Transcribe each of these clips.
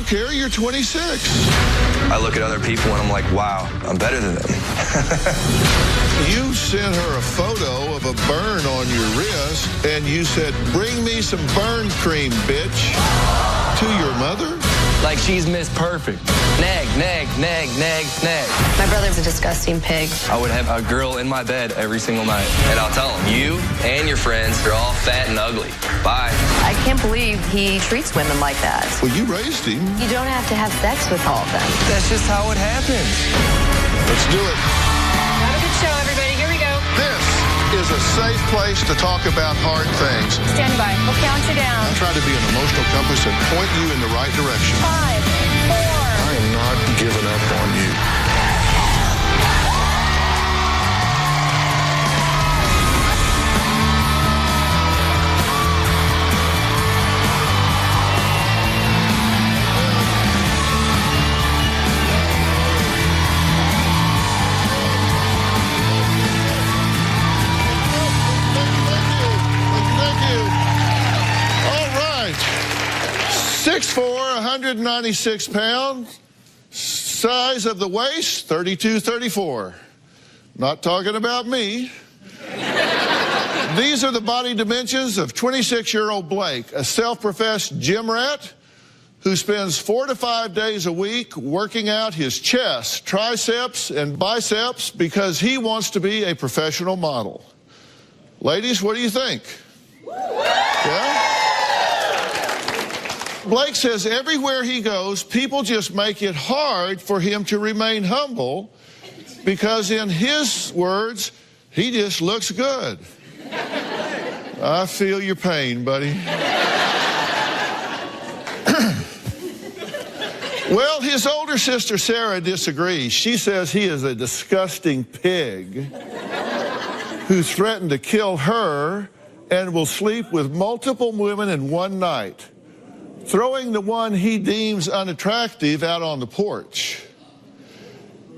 don't care. You're 26. I look at other people and I'm like, wow, I'm better than them. You sent her a photo of a burn on your wrist, and you said, bring me some burn cream, bitch, to your mother? Like she's Miss Perfect. Nag, nag, nag, nag, nag. My brother's a disgusting pig. I would have a girl in my bed every single night. And I'll tell them, you and your friends, they're all fat and ugly. Bye. I can't believe he treats women like that. Well, you raised him. You don't have to have sex with all of them. That's just how it happens. Let's do it. Have a good show, everybody. Here we go. This is a safe place to talk about hard things. Stand by. We'll count you down. I try to be an emotional compass and point you in the right direction. 5, 4. I am not giving up on you. Thank you. All right. 6'4", 196 pounds. Size of the waist, 32, 34. Not talking about me. These are the body dimensions of 26-year-old Blake, a self-professed gym rat who spends 4 to 5 days a week working out his chest, triceps, and biceps because he wants to be a professional model. Ladies, what do you think? Yeah? Blake says everywhere he goes, people just make it hard for him to remain humble because, in his words, he just looks good. I feel your pain, buddy. Well, his older sister, Sarah, disagrees. She says he is a disgusting pig who threatened to kill her and will sleep with multiple women in one night, throwing the one he deems unattractive out on the porch.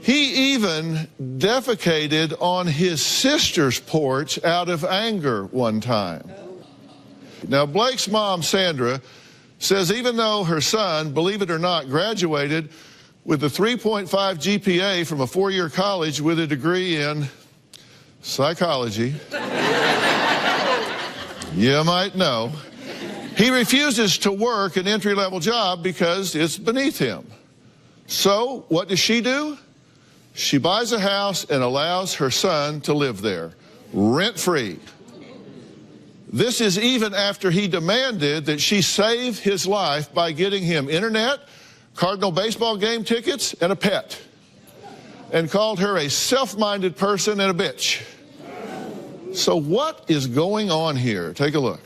He even defecated on his sister's porch out of anger one time. Now, Blake's mom, Sandra, says even though her son, believe it or not, graduated with a 3.5 GPA from a 4-year college with a degree in psychology, you might know, he refuses to work an entry-level job because it's beneath him. So what does she do? She buys a house and allows her son to live there, rent-free. This is even after he demanded that she save his life by getting him internet, Cardinal baseball game tickets, and a pet, and called her a self-minded person and a bitch. So what is going on here? Take a look.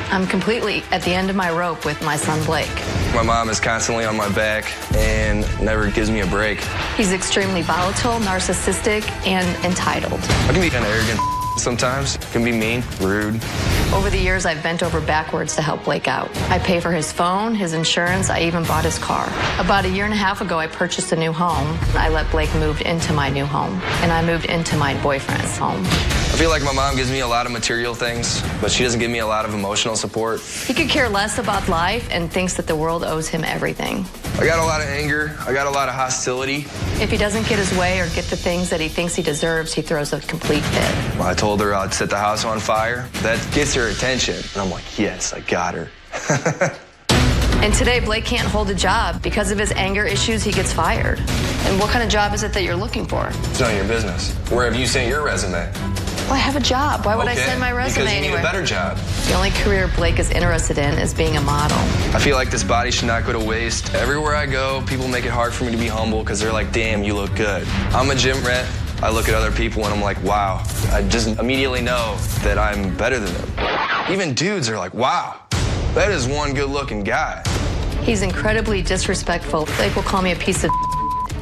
I'm completely at the end of my rope with my son Blake. My mom is constantly on my back and never gives me a break. He's extremely volatile, narcissistic, and entitled. I can be kind of arrogant sometimes. Can be mean, rude. Over the years, I've bent over backwards to help Blake out. I pay for his phone, his insurance, I even bought his car. About 1.5 years ago, I purchased a new home. I let Blake move into my new home, and I moved into my boyfriend's home. I feel like my mom gives me a lot of material things, but she doesn't give me a lot of emotional support. He could care less about life and thinks that the world owes him everything. I got a lot of anger. I got a lot of hostility. If he doesn't get his way or get the things that he thinks he deserves, he throws a complete fit. I told her I'd set the house on fire. That gets her attention. And I'm like, yes, I got her. And today, Blake can't hold a job. Because of his anger issues, he gets fired. And what kind of job is it that you're looking for? It's none of your business. Where have you sent your resume? Well, I have a job. Why would I send my resume because you anywhere? need a better job. The only career Blake is interested in is being a model. I feel like this body should not go to waste. Everywhere I go, people make it hard for me to be humble because they're like, damn, you look good. I'm a gym rat. I look at other people and I'm like, wow. I just immediately know that I'm better than them. Even dudes are like, wow, that is one good-looking guy. He's incredibly disrespectful. Blake will call me a piece of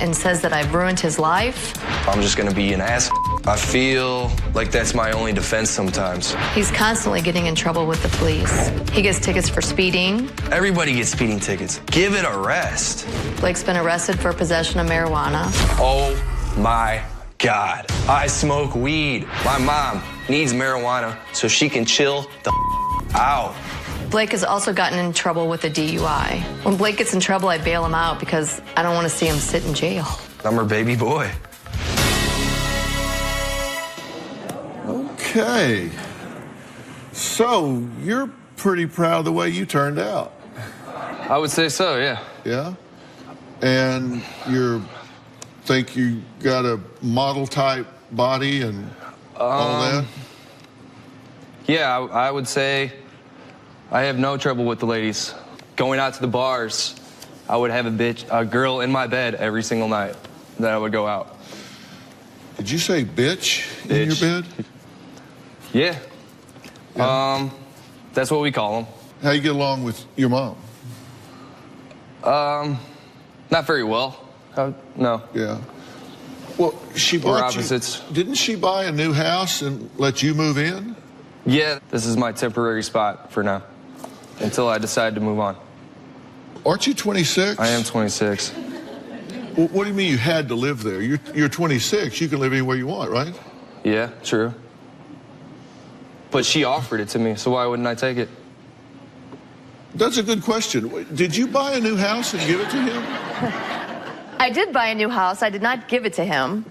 and says that I've ruined his life. I'm just gonna be an ass. I feel like that's my only defense sometimes. He's constantly getting in trouble with the police. He gets tickets for speeding. Everybody gets speeding tickets. Give it a rest. Blake's been arrested for possession of marijuana. Oh my God. I smoke weed. My mom needs marijuana so she can chill the out. Blake has also gotten in trouble with a DUI. When Blake gets in trouble, I bail him out because I don't want to see him sit in jail. I'm her baby boy. Okay. So, you're pretty proud of the way you turned out. I would say so, yeah. Yeah? And you think you got a model type body and all that? Yeah, I would say I have no trouble with the ladies. Going out to the bars, I would have a girl in my bed every single night that I would go out. Did you say bitch in your bed? Yeah. That's what we call them. How you get along with your mom? Not very well. No. Yeah. Well, she We're bought opposites. Didn't she buy a new house and let you move in? Yeah, this is my temporary spot for now, until I decide to move on. Aren't you 26? I am 26. Well, what do you mean you had to live there? You're 26. You can live anywhere you want, right? Yeah, true. But she offered it to me, so why wouldn't I take it? That's a good question. Did you buy a new house and give it to him? I did buy a new house. I did not give it to him.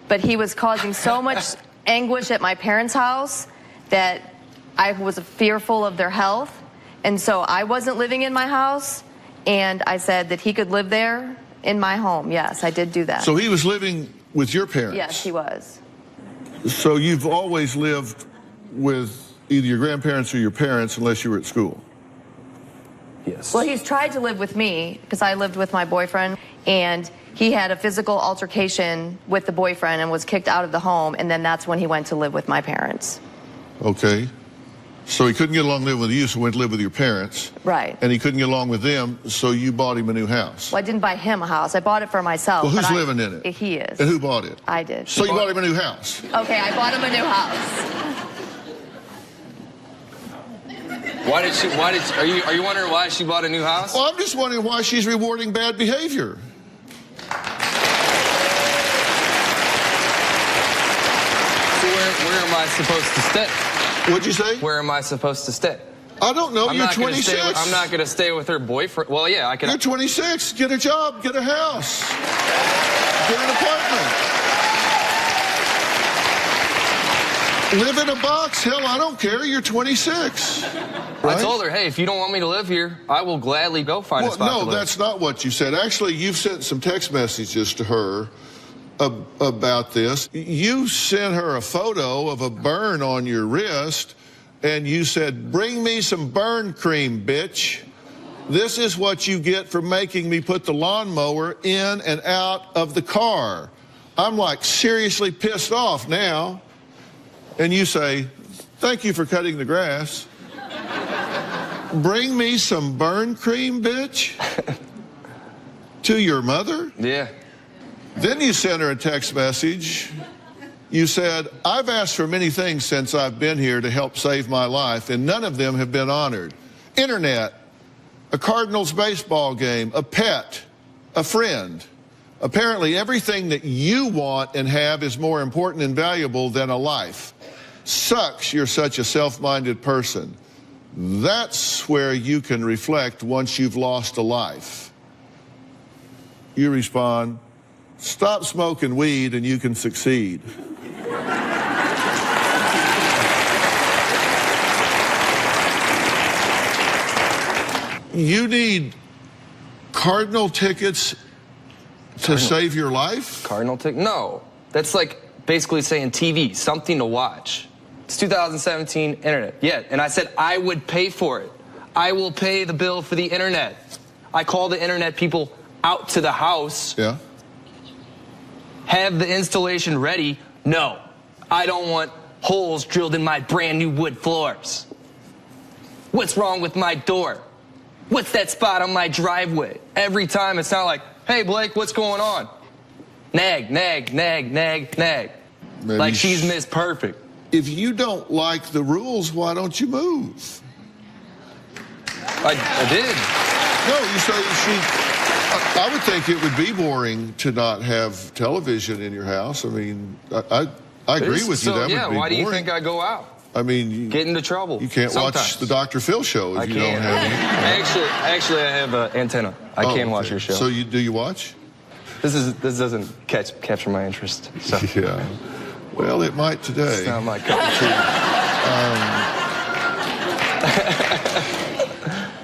But he was causing so much anguish at my parents' house that I was fearful of their health. And so I wasn't living in my house. And I said that he could live there in my home. Yes, I did do that. So he was living with your parents? Yes, he was. So you've always lived with either your grandparents or your parents unless you were at school? Yes. Well, he's tried to live with me because I lived with my boyfriend, and he had a physical altercation with the boyfriend and was kicked out of the home, and then that's when he went to live with my parents. Okay. So he couldn't get along living with you, so he went to live with your parents. Right. And he couldn't get along with them, so you bought him a new house. Well, I didn't buy him a house. I bought it for myself. Well, who's but living in it? He is. And who bought it? I did. So you bought him a new house? Okay, I bought him a new house. Are you wondering why she bought a new house? Well, I'm just wondering why she's rewarding bad behavior. So where am I supposed to stay? What'd you say? Where am I supposed to stay? I don't know. You're 26. I'm not going to stay with her boyfriend. Well, yeah, I can. You're 26. Get a job. Get a house. Get an apartment. Live in a box. Hell, I don't care. You're 26. Right? I told her, hey, if you don't want me to live here, I will gladly go find a spot to live. No, that's not what you said. Actually, you've sent some text messages to her about this. You sent her a photo of a burn on your wrist, and you said, bring me some burn cream, bitch. This is what you get for making me put the lawnmower in and out of the car. I'm like seriously pissed off now. And you say, thank you for cutting the grass. Bring me some burn cream, bitch? To your mother? Yeah. Then you sent her a text message. You said, I've asked for many things since I've been here to help save my life, and none of them have been honored. Internet, a Cardinals baseball game, a pet, a friend. Apparently everything that you want and have is more important and valuable than a life. Sucks you're such a self-minded person. That's where you can reflect once you've lost a life. You respond, stop smoking weed and you can succeed. You need Cardinal tickets to save your life? Cardinal ticket? No. That's like basically saying TV, something to watch. It's 2017 internet. Yeah, and I said I would pay for it. I will pay the bill for the internet. I call the internet people out to the house. Yeah. Have the installation ready. No, I don't want holes drilled in my brand new wood floors. What's wrong with my door? What's that spot on my driveway? Every time it's not like, hey, Blake, what's going on? Nag, nag, nag, nag, nag. Maybe like she's Miss Perfect. If you don't like the rules, why don't you move? I did. No, you say I would think it would be boring to not have television in your house. I mean, I agree with you. That yeah, would be why do you boring. think I go out? I mean, Get into trouble. You can't watch sometimes. the Dr. Phil show if I you can't. don't have any. Actually, I have an antenna. I can watch your show. So do you watch? This doesn't capture my interest. So. Yeah. Well, it might today. It's not my cup of tea.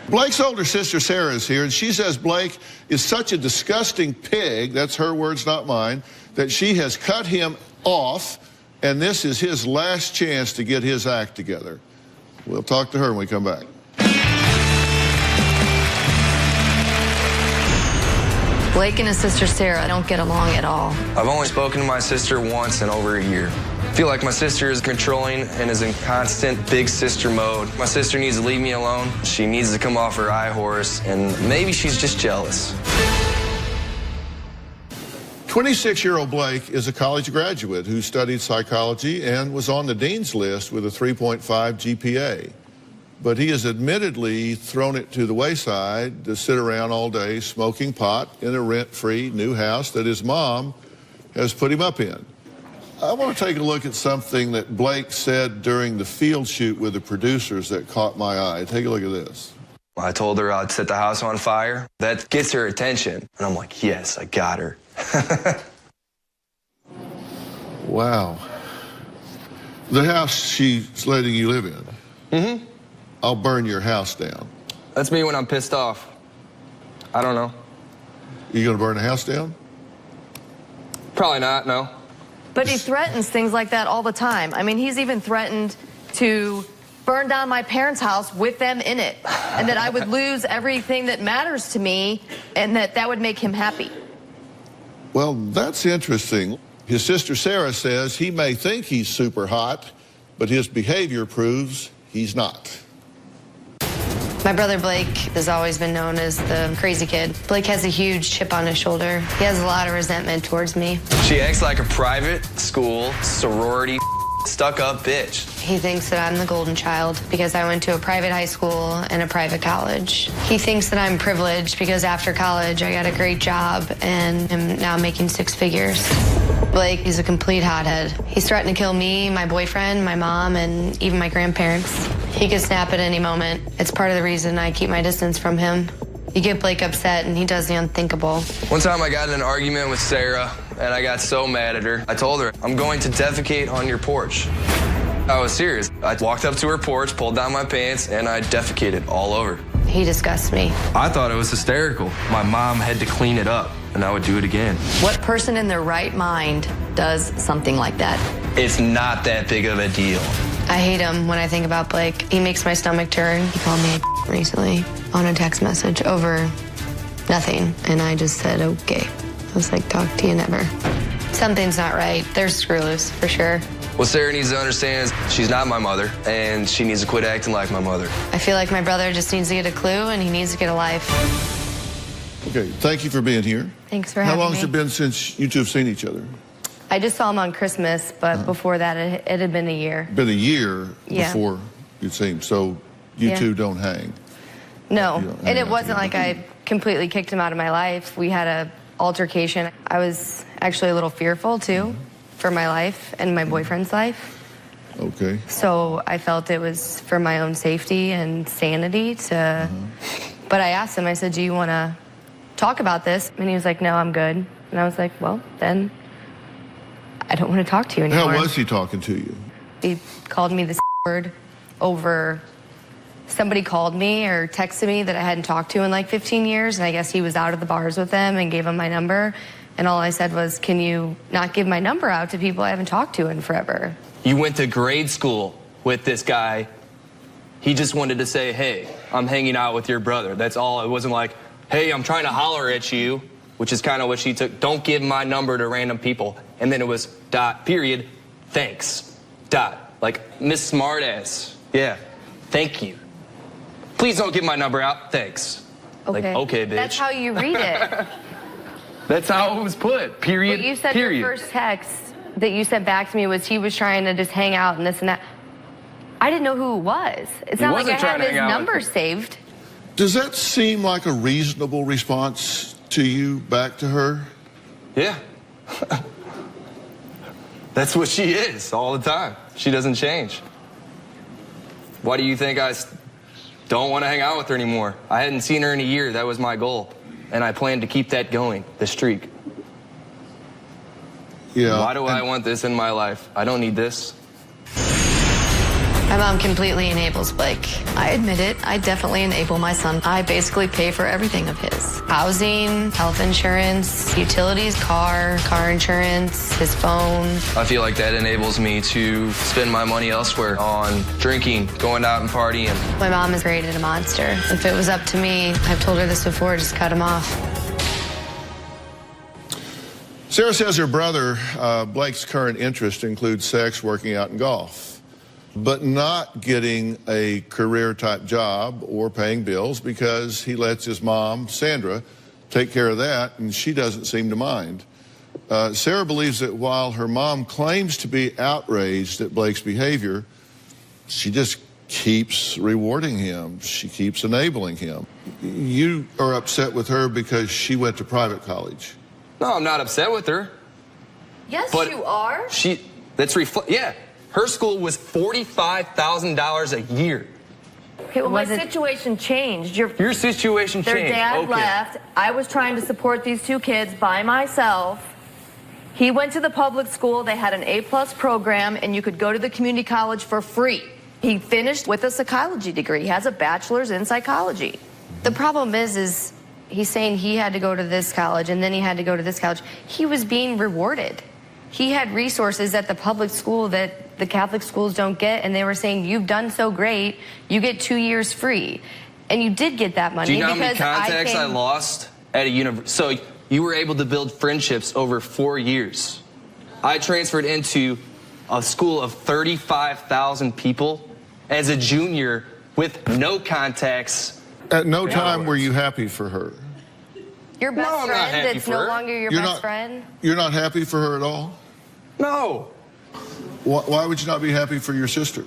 Blake's older sister Sarah is here, and she says Blake is such a disgusting pig, that's her words, not mine, that she has cut him off, and this is his last chance to get his act together. We'll talk to her when we come back. Blake and his sister Sarah don't get along at all. I've only spoken to my sister once in over a year. I feel like my sister is controlling and is in constant big sister mode. My sister needs to leave me alone. She needs to come off her high horse, and maybe she's just jealous. 26-year-old Blake is a college graduate who studied psychology and was on the dean's list with a 3.5 GPA. But he has admittedly thrown it to the wayside to sit around all day smoking pot in a rent-free new house that his mom has put him up in. I want to take a look at something that Blake said during the field shoot with the producers that caught my eye. Take a look at this. I told her I'd set the house on fire. That gets her attention. And I'm like, yes, I got her. Wow. The house she's letting you live in. Mm-hmm. I'll burn your house down. That's me when I'm pissed off. I don't know. You gonna burn the house down? Probably not, no. But he threatens things like that all the time. I mean, he's even threatened to burn down my parents' house with them in it, and that I would lose everything that matters to me, and that would make him happy. Well, that's interesting. His sister Sarah says he may think he's super hot, but his behavior proves he's not. My brother Blake has always been known as the crazy kid. Blake has a huge chip on his shoulder. He has a lot of resentment towards me. She acts like a private school sorority stuck-up bitch. He thinks that I'm the golden child because I went to a private high school and a private college. He thinks that I'm privileged because after college I got a great job and am now making 6 figures. Blake is a complete hothead. He's threatened to kill me, my boyfriend, my mom, and even my grandparents. He could snap at any moment. It's part of the reason I keep my distance from him. You get Blake upset and he does the unthinkable. One time I got in an argument with Sarah, and I got so mad at her. I told her, I'm going to defecate on your porch. I was serious. I walked up to her porch, pulled down my pants, and I defecated all over. He disgusts me. I thought it was hysterical. My mom had to clean it up, and I would do it again. What person in their right mind does something like that? It's not that big of a deal. I hate him when I think about Blake. He makes my stomach turn. He called me a recently on a text message over nothing, and I just said, okay. I was like, talk to you never. Something's not right. There's screw loose, for sure. What Sarah needs to understand is she's not my mother, and she needs to quit acting like my mother. I feel like my brother just needs to get a clue, and he needs to get a life. Okay, thank you for being here. Thanks for How having me. long has it been since you two have seen each other? I just saw him on Christmas, but before that, it had been a year. Been a year Yeah. before you'd seen him, so you Yeah. two don't hang. No, You don't and hang it out wasn't like together. I completely kicked him out of my life. We had a altercation. I was actually a little fearful, too, for my life and my boyfriend's life. Okay. So I felt it was for my own safety and sanity to... But I asked him, I said, do you want to talk about this? And he was like, no, I'm good. And I was like, well, then I don't want to talk to you anymore. How was he talking to you? He called me the word over... Somebody called me or texted me that I hadn't talked to in like 15 years, and I guess he was out of the bars with them and gave them my number. And all I said was, can you not give my number out to people I haven't talked to in forever? You went to grade school with this guy. He just wanted to say, hey, I'm hanging out with your brother. That's all. It wasn't like, hey, I'm trying to holler at you, which is kind of what she took. Don't give my number to random people. And then it was dot, period, thanks, dot. Like, Miss Smartass. Yeah, thank you. Please don't give my number out. Thanks. Okay. Like, okay, bitch. That's how you read it. That's how it was put. Period. But you said period. your first text that you sent back to me was he was trying to just hang out and this and that. I didn't know who it was. It's not like I wasn't trying had to his hang out number with you. saved. Does that seem like a reasonable response to you back to her? Yeah. That's what she is all the time. She doesn't change. Why do you think I don't want to hang out with her anymore? I hadn't seen her in a year. That was my goal. And I plan to keep that going, the streak. Yeah. Why do I want this in my life? I don't need this. My mom completely enables Blake. I admit it, I definitely enable my son. I basically pay for everything of his. Housing, health insurance, utilities, car insurance, his phone. I feel like that enables me to spend my money elsewhere on drinking, going out and partying. My mom has created a monster. If it was up to me, I've told her this before, just cut him off. Sarah says her brother, Blake's current interest includes sex, working out, and golf, but not getting a career-type job or paying bills because he lets his mom, Sandra, take care of that, and she doesn't seem to mind. Sarah believes that while her mom claims to be outraged at Blake's behavior, she just keeps rewarding him. She keeps enabling him. You are upset with her because she went to private college. No, I'm not upset with her. Yes, But you are. Yeah. Her school was $45,000 a year. Okay, well, my situation changed. Your situation Their changed. dad Okay. left. I was trying to support these two kids by myself. He went to the public school. They had an A+ program, and you could go to the community college for free. He finished with a psychology degree. He has a bachelor's in psychology. The problem is he's saying he had to go to this college and then he had to go to this college. He was being rewarded. He had resources at the public school that the Catholic schools don't get, and they were saying, you've done so great, you get 2 years free. And you did get that money. Do you know how many because contacts I lost at a university? So you were able to build friendships over 4 years. I transferred into a school of 35,000 people as a junior with no contacts. At no time were you happy for her. Your best No, I'm not friend happy that's for no her. longer your You're best not- friend? You're not happy for her at all? No. Why would you not be happy for your sister?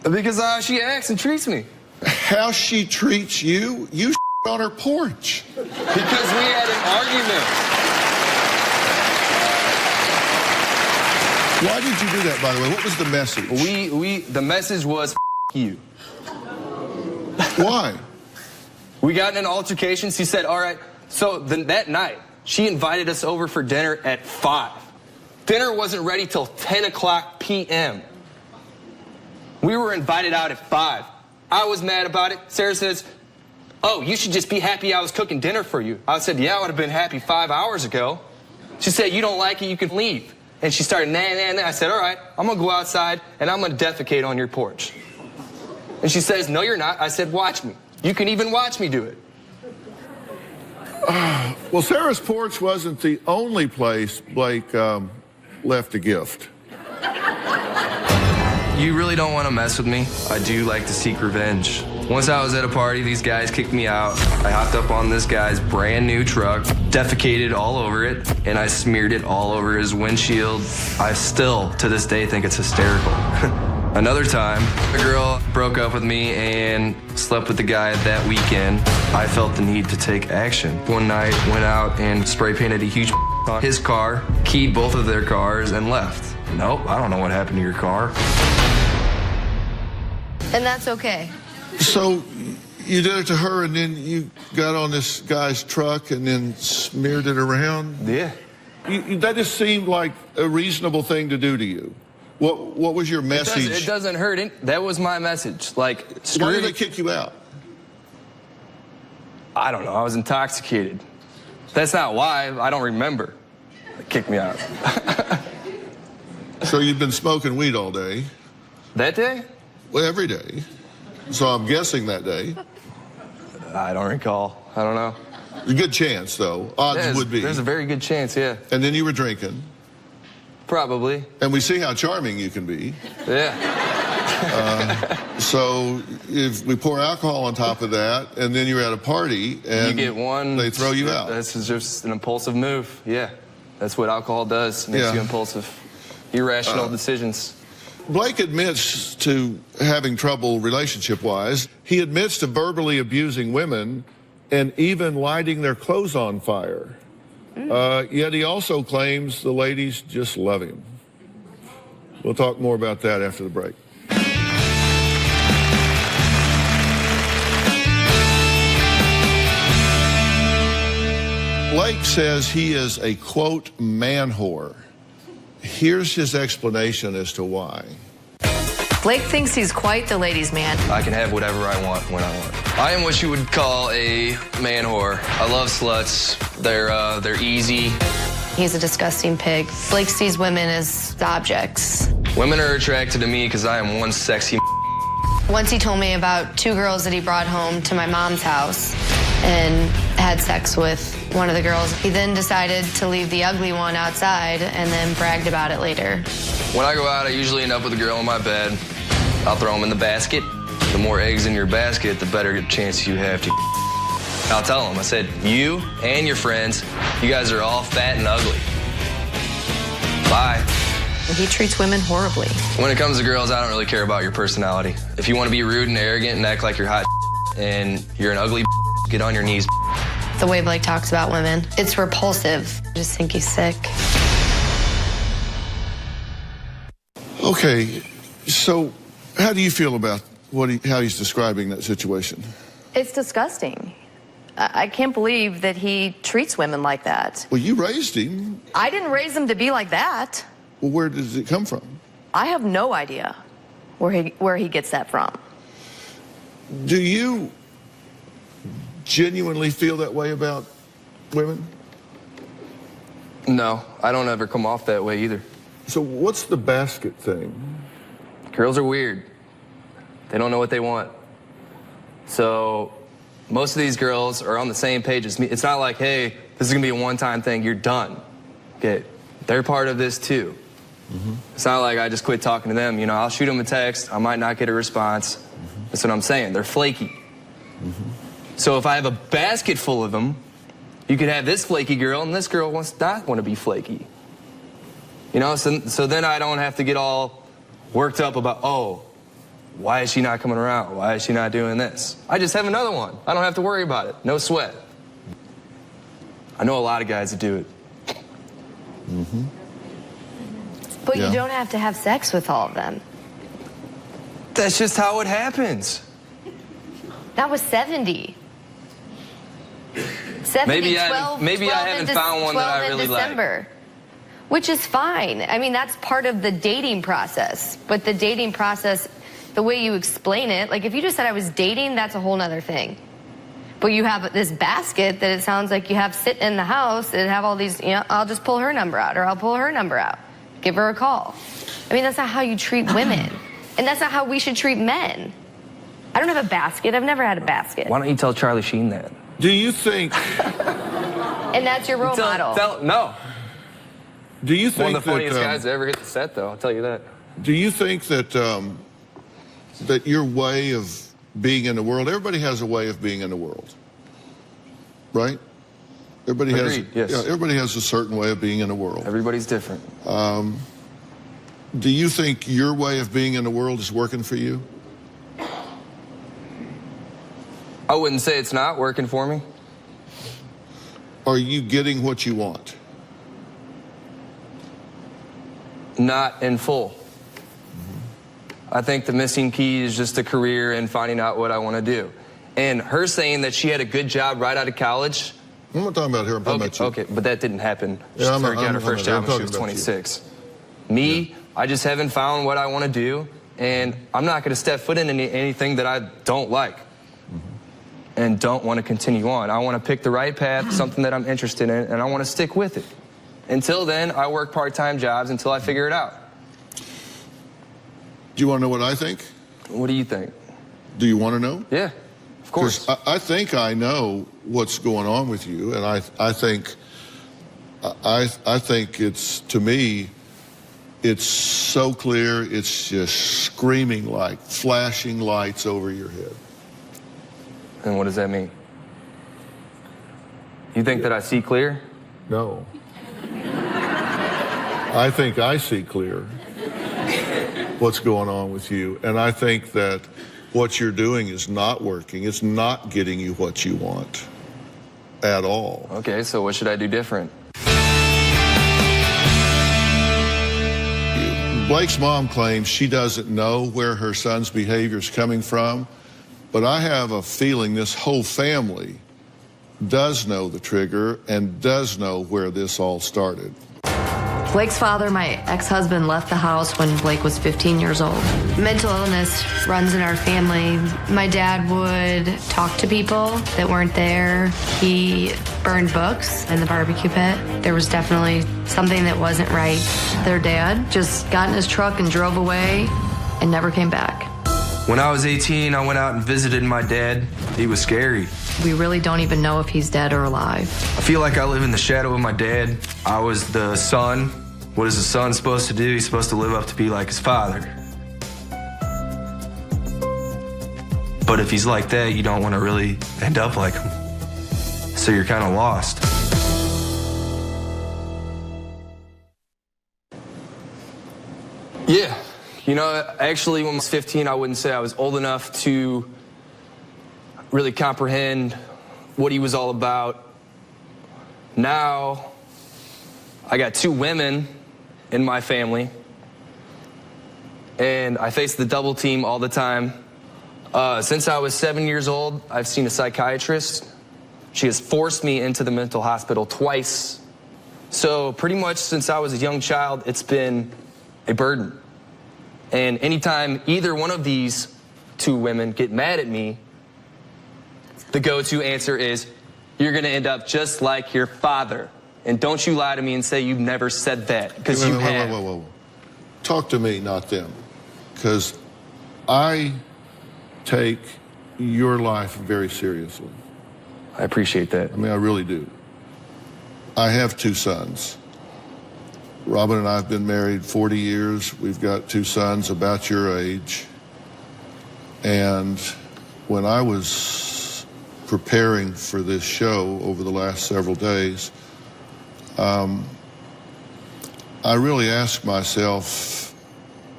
Because she acts and treats me. How she treats you? You on her porch. Because we had an argument. Why did you do that, by the way? What was the message? The message was you. Why? We got in an altercation. She said, all right. So that night, she invited us over for dinner at 5. Dinner wasn't ready till 10 o'clock p.m. We were invited out at 5. I was mad about it. Sarah says, oh, you should just be happy I was cooking dinner for you. I said, yeah, I would have been happy 5 hours ago. She said, you don't like it, you can leave. And she started, nah. I said, all right, I'm going to go outside and I'm going to defecate on your porch. And she says, no, you're not. I said, watch me. You can even watch me do it. Well, Sarah's porch wasn't the only place Blake left a gift. You really don't want to mess with me. I do like to seek revenge. Once I was at a party, these guys kicked me out. I hopped up on this guy's brand new truck, defecated all over it, and I smeared it all over his windshield. I still, to this day, think it's hysterical. Another time, a girl broke up with me and slept with the guy that weekend. I felt the need to take action. One night, went out and spray painted a huge on his car, keyed both of their cars, and left. Nope, I don't know what happened to your car. And that's okay. So you did it to her, and then you got on this guy's truck and then smeared it around? Yeah. That just seemed like a reasonable thing to do to you. What was your message? It doesn't hurt. That was my message. Like, Why did they kick you out? I don't know. I was intoxicated. That's not why. I don't remember. They kicked me out. So you've been smoking weed all day? That day? Well, every day. So I'm guessing that day. I don't recall. I don't know. A good chance, though. Odds would be. There's a very good chance, yeah. And then you were drinking. Probably. And we see how charming you can be. Yeah. So if we pour alcohol on top of that, and then you're at a party, and You get one. they throw you out. That's just an impulsive move. Yeah. That's what alcohol does. It makes Yeah. you impulsive. Irrational decisions. Blake admits to having trouble relationship-wise. He admits to verbally abusing women and even lighting their clothes on fire. Yet he also claims the ladies just love him. We'll talk more about that after the break. Blake says he is a, quote, man whore. Here's his explanation as to why. Blake thinks he's quite the ladies' man. I can have whatever I want when I want. I am what you would call a man whore. I love sluts. They're easy. He's a disgusting pig. Blake sees women as objects. Women are attracted to me because I am one sexy. Once he told me about 2 girls that he brought home to my mom's house and had sex with one of the girls. He then decided to leave the ugly one outside and then bragged about it later. When I go out, I usually end up with a girl in my bed. I'll throw them in the basket. The more eggs in your basket, the better chance you have to. I'll tell them, I said, you and your friends, you guys are all fat and ugly. Bye. He treats women horribly. When it comes to girls, I don't really care about your personality. If you want to be rude and arrogant and act like you're hot and you're an ugly, get on your knees. The way Blake talks about women, it's repulsive. I just think he's sick. Okay, so how do you feel about how he's describing that situation? It's disgusting. I can't believe that he treats women like that. Well, you raised him. I didn't raise him to be like that. Well, where does it come from? I have no idea where he gets that from. Do you genuinely feel that way about women? No, I don't ever come off that way either. So what's the basket thing? Girls are weird. They don't know what they want. So most of these girls are on the same page as me. It's not like, hey, this is gonna be a one-time thing, you're done. Okay, they're part of this too. It's not like I just quit talking to them. You know, I'll shoot them a text, I might not get a response. That's what I'm saying, they're flaky. So if I have a basket full of them, you could have this flaky girl and this girl wants not want to be flaky. You know, so then I don't have to get all worked up about, oh, why is she not coming around? Why is she not doing this? I just have another one. I don't have to worry about it. No sweat. I know a lot of guys that do it. But Yeah. you don't have to have sex with all of them. That's just how it happens. That was 70. 70, Maybe I 12, haven't 12 in found one that I 12 in really like. December, which is fine. I mean, that's part of the dating process. But the dating process, the way you explain it, like if you just said I was dating, that's a whole nother thing. But you have this basket that it sounds like you have sitting in the house and have all these, you know, I'll just pull her number out or I'll pull her number out. Give her a call. I mean, that's not how you treat women. And that's not how we should treat men. I don't have a basket. I've never had a basket. Why don't you tell Charlie Sheen that? Do you think? And that's your role model. No. Do you One think of the funniest that? guys to ever hit the set, though. I'll tell you that. Do you think that that your way of being in the world? Everybody has a way of being in the world, right? Everybody Agreed, yes. Yeah, everybody has a certain way of being in the world. Everybody's different. Do you think your way of being in the world is working for you? I wouldn't say it's not working for me. Are you getting what you want? Not in full. I think the missing key is just a career and finding out what I want to do. And her saying that she had a good job right out of college. I'm not talking about her. I'm talking about you. Okay, but that didn't happen. Yeah, She got her first job when she was 26. Me, I just haven't found what I want to do, and I'm not going to step foot in anything that I don't like and don't want to continue on. I want to pick the right path, something that I'm interested in, and I want to stick with it. Until then, I work part-time jobs until I figure it out. Do you want to know what I think? What do you think? Do you want to know? Yeah, of course. 'Cause I think I know what's going on with you, and I think it's, to me, it's so clear. It's just screaming like flashing lights over your head. And what does that mean? You think that I see clear? No. I think I see clear what's going on with you, and I think that what you're doing is not working. It's not getting you what you want at all. Okay, so what should I do different? Blake's mom claims she doesn't know where her son's behavior is coming from, but I have a feeling this whole family does know the trigger and does know where this all started. Blake's father, my ex-husband, left the house when Blake was 15 years old. Mental illness runs in our family. My dad would talk to people that weren't there. He burned books in the barbecue pit. There was definitely something that wasn't right. Their dad just got in his truck and drove away and never came back. When I was 18, I went out and visited my dad. He was scary. We really don't even know if he's dead or alive. I feel like I live in the shadow of my dad. I was the son. What is a son supposed to do? He's supposed to live up to be like his father. But if he's like that, you don't want to really end up like him. So you're kind of lost. Yeah. You know, actually, when I was 15, I wouldn't say I was old enough to really comprehend what he was all about. Now, I got 2 women in my family, and I face the double team all the time. Since I was 7 years old, I've seen a psychiatrist. She has forced me into the mental hospital twice. So pretty much since I was a young child, it's been a burden. And anytime either one of these 2 women get mad at me, the go-to answer is, you're gonna end up just like your father. And don't you lie to me and say you've never said that, because you have. Whoa. Talk to me, not them. Because I take your life very seriously. I appreciate that. I mean, I really do. I have 2 sons. Robin and I have been married 40 years. We've got 2 sons about your age. And when I was preparing for this show over the last several days, I really asked myself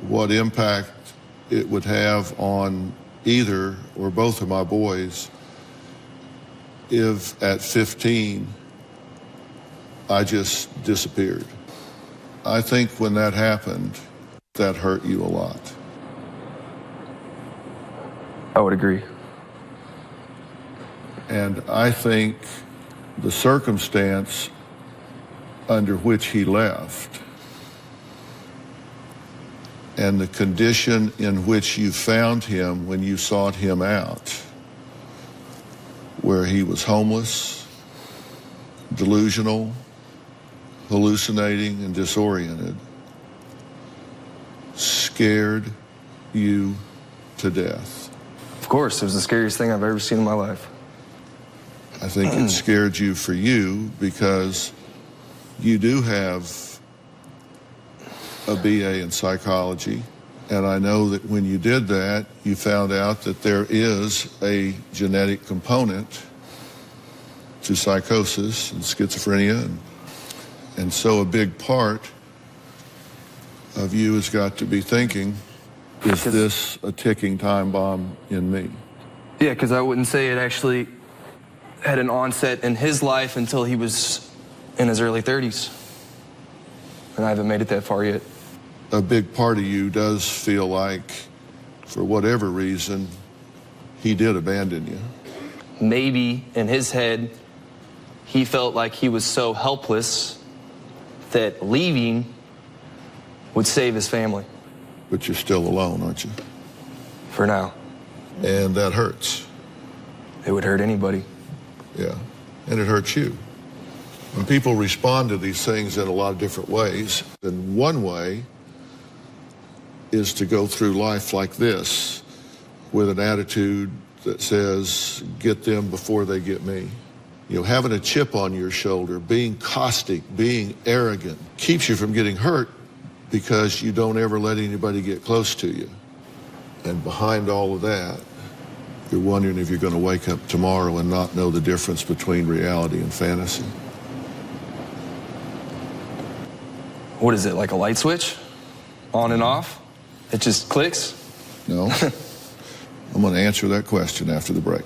what impact it would have on either or both of my boys if at 15 I just disappeared. I think when that happened, that hurt you a lot. I would agree. And I think the circumstance under which he left and the condition in which you found him when you sought him out, where he was homeless, delusional, hallucinating, and disoriented, scared you to death. Of course, it was the scariest thing I've ever seen in my life. I think it scared you for you because you do have a BA in psychology, and I know that when you did that, you found out that there is a genetic component to psychosis and schizophrenia, and so a big part of you has got to be thinking, is this a ticking time bomb in me? Yeah, because I wouldn't say it actually had an onset in his life until he was in his early 30s. And I haven't made it that far yet. A big part of you does feel like, for whatever reason, he did abandon you. Maybe in his head, he felt like he was so helpless that leaving would save his family. But you're still alone, aren't you? For now. And that hurts. It would hurt anybody. Yeah, and it hurts you. When people respond to these things in a lot of different ways, and one way is to go through life like this with an attitude that says, get them before they get me. You know, having a chip on your shoulder, being caustic, being arrogant, keeps you from getting hurt because you don't ever let anybody get close to you. And behind all of that, you're wondering if you're going to wake up tomorrow and not know the difference between reality and fantasy. What is it, like a light switch? On and off? It just clicks? No. I'm going to answer that question after the break.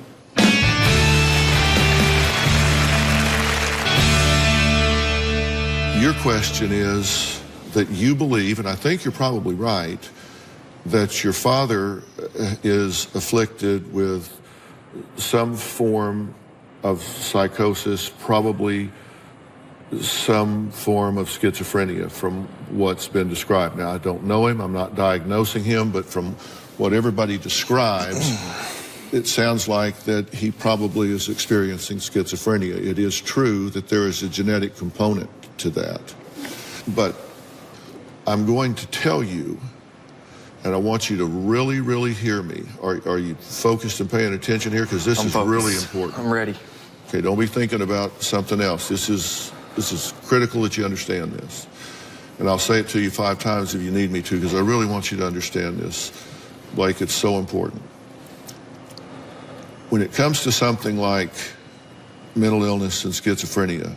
Your question is that you believe, and I think you're probably right, that your father is afflicted with some form of psychosis, probably some form of schizophrenia from what's been described. Now, I don't know him, I'm not diagnosing him, but from what everybody describes, it sounds like that he probably is experiencing schizophrenia. It is true that there is a genetic component to that. But I'm going to tell you, and I want you to really, really hear me. Are you focused and paying attention here? Because this is really important. I'm ready. Okay, don't be thinking about something else. This is critical that you understand this. And I'll say it to you 5 times if you need me to, because I really want you to understand this. Blake, it's so important. When it comes to something like mental illness and schizophrenia,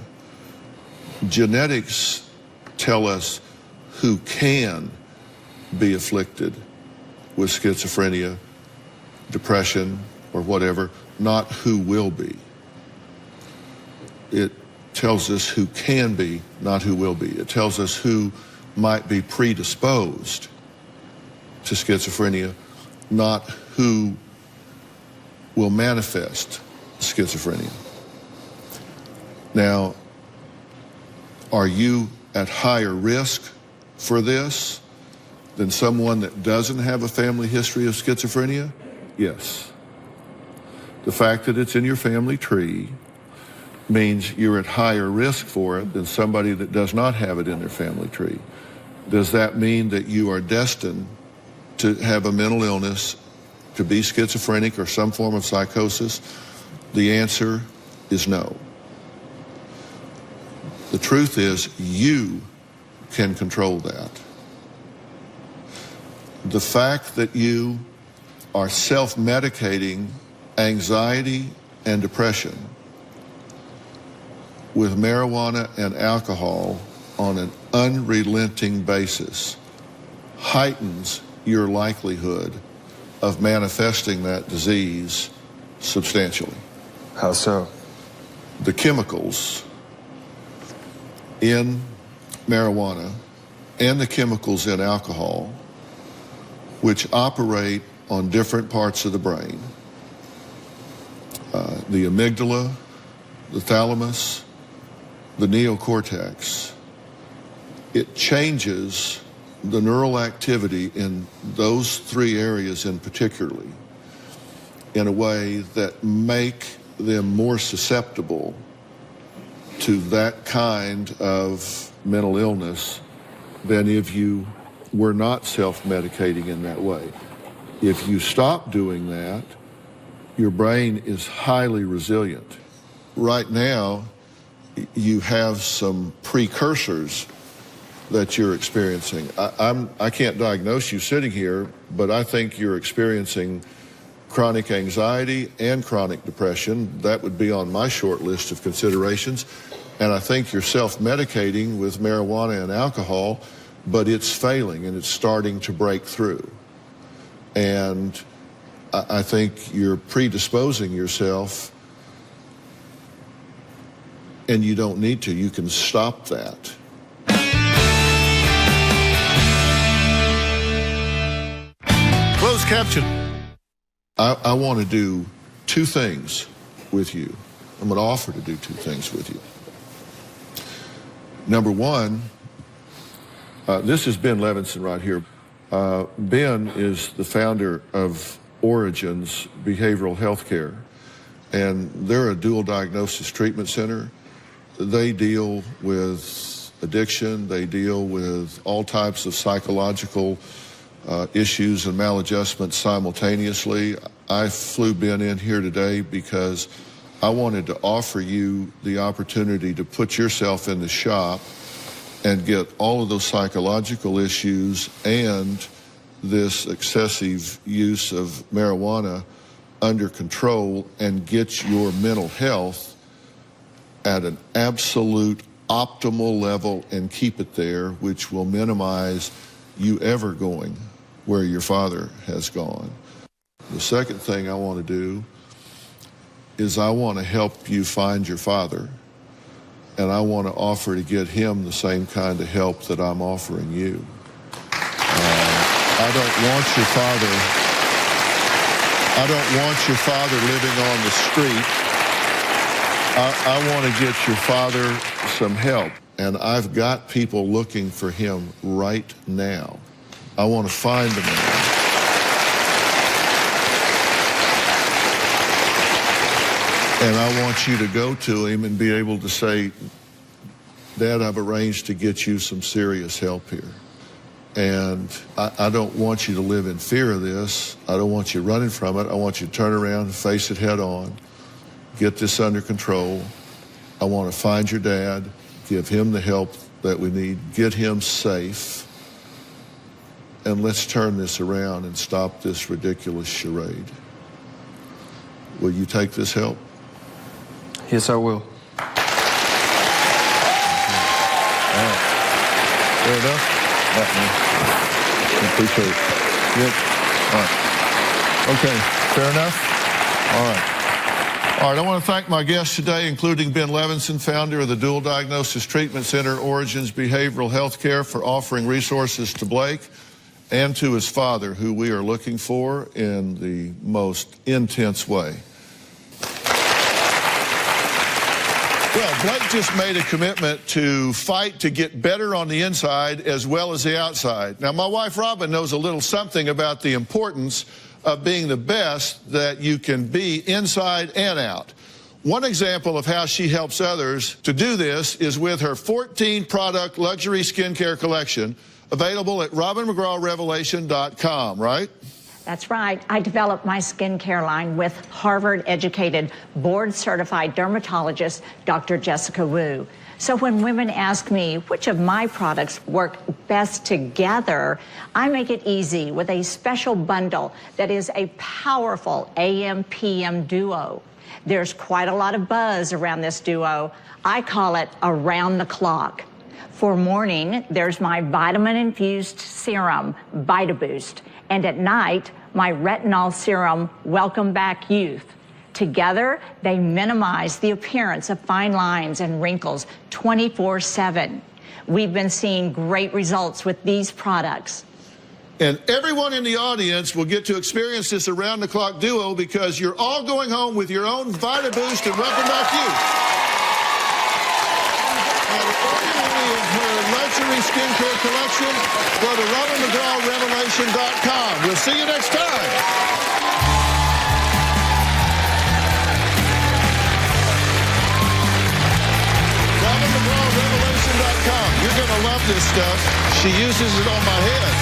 genetics tell us who can be afflicted with schizophrenia, depression, or whatever, not who will be. It tells us who can be, not who will be. It tells us who might be predisposed to schizophrenia, not who will manifest schizophrenia. Now, are you at higher risk for this than someone that doesn't have a family history of schizophrenia? Yes. The fact that it's in your family tree means you're at higher risk for it than somebody that does not have it in their family tree. Does that mean that you are destined to have a mental illness, to be schizophrenic or some form of psychosis? The answer is no. The truth is, you can control that. The fact that you are self-medicating anxiety and depression with marijuana and alcohol on an unrelenting basis heightens your likelihood of manifesting that disease substantially. How so? The chemicals in marijuana and the chemicals in alcohol, which operate on different parts of the brain, the amygdala, the thalamus, the neocortex, it changes the neural activity in those 3 areas in particularly in a way that make them more susceptible to that kind of mental illness than if you were not self-medicating in that way. If you stop doing that, your brain is highly resilient. Right now, you have some precursors that you're experiencing. I can't diagnose you sitting here, but I think you're experiencing chronic anxiety and chronic depression. That would be on my short list of considerations. And I think you're self-medicating with marijuana and alcohol, but it's failing and it's starting to break through. And I think you're predisposing yourself, and you don't need to. You can stop that. Closed caption. I want to do 2 things with you. I'm going to offer to do 2 things with you. Number 1, this is Ben Levinson right here. Ben is the founder of Origins Behavioral Health Care, and they're a dual diagnosis treatment center. They deal with addiction, they deal with all types of psychological issues and maladjustments simultaneously. I flew Ben in here today because I wanted to offer you the opportunity to put yourself in the shop and get all of those psychological issues and this excessive use of marijuana under control and get your mental health at an absolute optimal level and keep it there, which will minimize you ever going where your father has gone. The second thing I want to do is I want to help you find your father, and I want to offer to get him the same kind of help that I'm offering you. I don't want your father living on the street. I want to get your father some help, and I've got people looking for him right now. I want to find the man. And I want you to go to him and be able to say, Dad, I've arranged to get you some serious help here. And I don't want you to live in fear of this. I don't want you running from it. I want you to turn around and face it head on. Get this under control. I want to find your dad, give him the help that we need, get him safe, and let's turn this around and stop this ridiculous charade. Will you take this help? Yes, I will. All right. Fair enough? All right, man. I appreciate it. Yep. All right. Okay, fair enough? All right. All right, I want to thank my guests today, including Ben Levinson, founder of the Dual Diagnosis Treatment Center, Origins Behavioral Health Care, for offering resources to Blake and to his father, who we are looking for in the most intense way. Well, Blake just made a commitment to fight to get better on the inside as well as the outside. Now, my wife, Robin, knows a little something about the importance of being the best that you can be inside and out. One example of how she helps others to do this is with her 14-product luxury skincare collection, available at robinmcgrawrevelation.com, right? That's right. I developed my skincare line with Harvard-educated, board-certified dermatologist, Dr. Jessica Wu. So when women ask me which of my products work best together, I make it easy with a special bundle that is a powerful AM/PM duo. There's quite a lot of buzz around this duo. I call it around the clock. For morning, there's my vitamin-infused serum, VitaBoost. And at night, my retinol serum, Welcome Back Youth. Together, they minimize the appearance of fine lines and wrinkles 24/7. We've been seeing great results with these products. And everyone in the audience will get to experience this around-the-clock duo because you're all going home with your own VitaBoost and Welcome Back Youth. Her luxury skincare collection, go to robinmcgrawrevelation.com. We'll see you next time. robinmcgrawrevelation.com. You're going to love this stuff. She uses it on my head.